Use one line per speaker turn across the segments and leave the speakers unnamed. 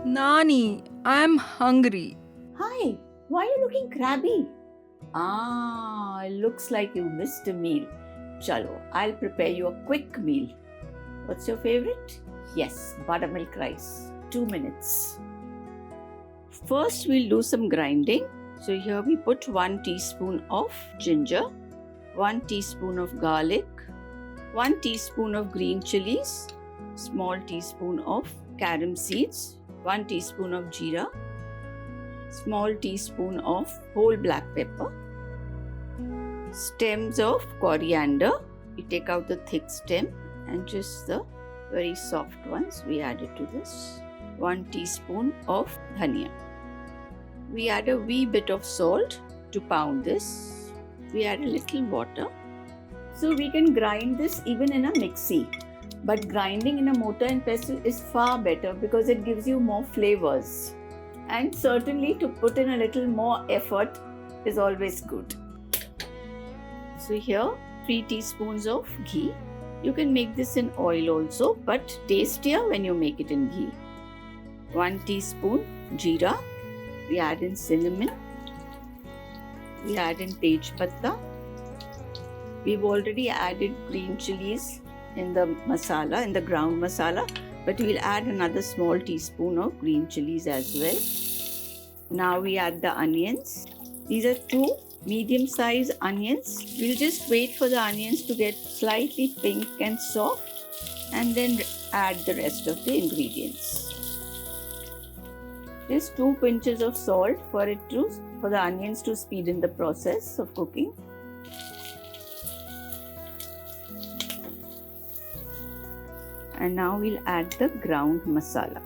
Nani, I'm hungry.
Hi, why are you looking crabby? Looks like you missed a meal. Chalo, I'll prepare you a quick meal. What's your favorite? Yes, buttermilk rice. 2 minutes. First, we'll do some grinding. So here we put 1 teaspoon of ginger, 1 teaspoon of garlic, 1 teaspoon of green chilies, small teaspoon of carom seeds, 1 teaspoon of jeera, small teaspoon of whole black pepper, stems of coriander. We take out the thick stem and just the very soft ones we add it to this. 1 teaspoon of dhania. We add a wee bit of salt to pound this. We add a little water. So we can grind this even in a mixie. But grinding in a mortar and pestle is far better because it gives you more flavors. And certainly to put in a little more effort is always good. So here 3 teaspoons of ghee. You can make this in oil also, but tastier when you make it in ghee. 1 teaspoon jeera. We add in cinnamon. We add in tej patta. We've already added green chilies in the masala, in the ground masala, but we'll add another small teaspoon of green chilies as well. Now we add the onions. These are 2 medium-sized onions. We'll just wait for the onions to get slightly pink and soft and then add the rest of the ingredients. Just 2 pinches of salt for the onions to speed in the process of cooking. And now we'll add the ground masala.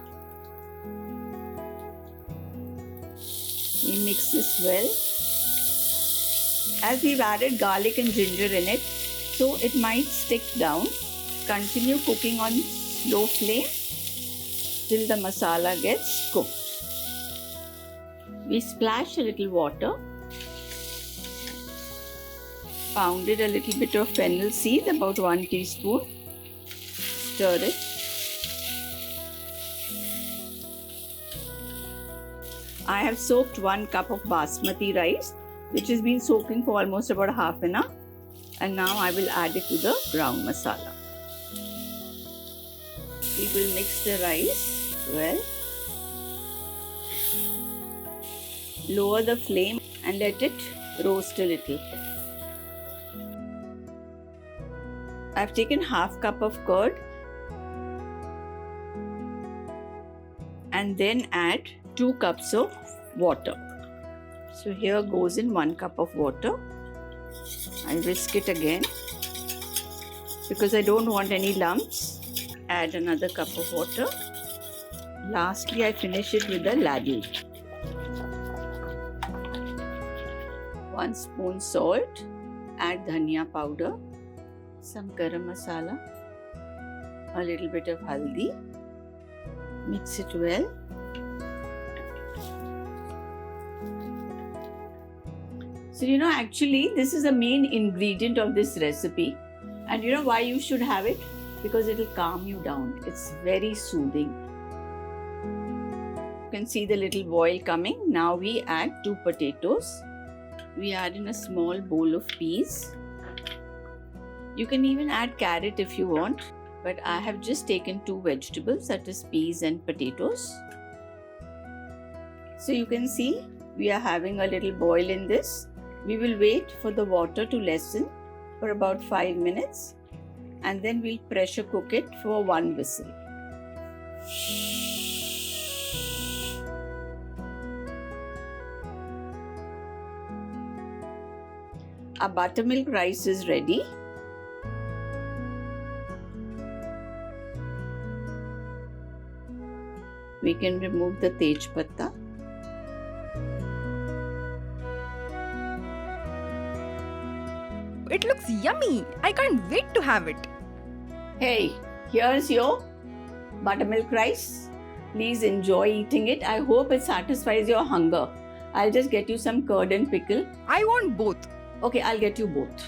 We mix this well. As we've added garlic and ginger in it, so it might stick down. Continue cooking on slow flame till the masala gets cooked. We splash a little water, pounded a little bit of fennel seed, about 1 teaspoon, stir it. I have soaked 1 cup of Basmati rice, which has been soaking for almost about half an hour, and now I will add it to the ground masala. We will mix the rice well. Lower the flame and let it roast a little. I've taken half cup of curd and then add 2 cups of water. So here goes in 1 cup of water. I whisk it again because I don't want any lumps. Add another cup of water. Lastly, I finish it with a ladle. 1 spoon salt, add dhania powder, some garam masala, a little bit of haldi, mix it well. So actually this is the main ingredient of this recipe, and you know why you should have it? Because it will calm you down. It's very soothing. You can see the little boil coming. Now we add 2 potatoes. We add in a small bowl of peas. You can even add carrot if you want, but I have just taken 2 vegetables, that is peas and potatoes. So you can see we are having a little boil in this. We will wait for the water to lessen for about 5 minutes and then we'll pressure cook it for 1 whistle. Our buttermilk rice is ready. We can remove the tej patta.
It looks yummy. I can't wait to have it.
Hey, here's your buttermilk rice. Please enjoy eating it. I hope it satisfies your hunger. I'll just get you some curd and pickle.
I want both.
Okay, I'll get you both.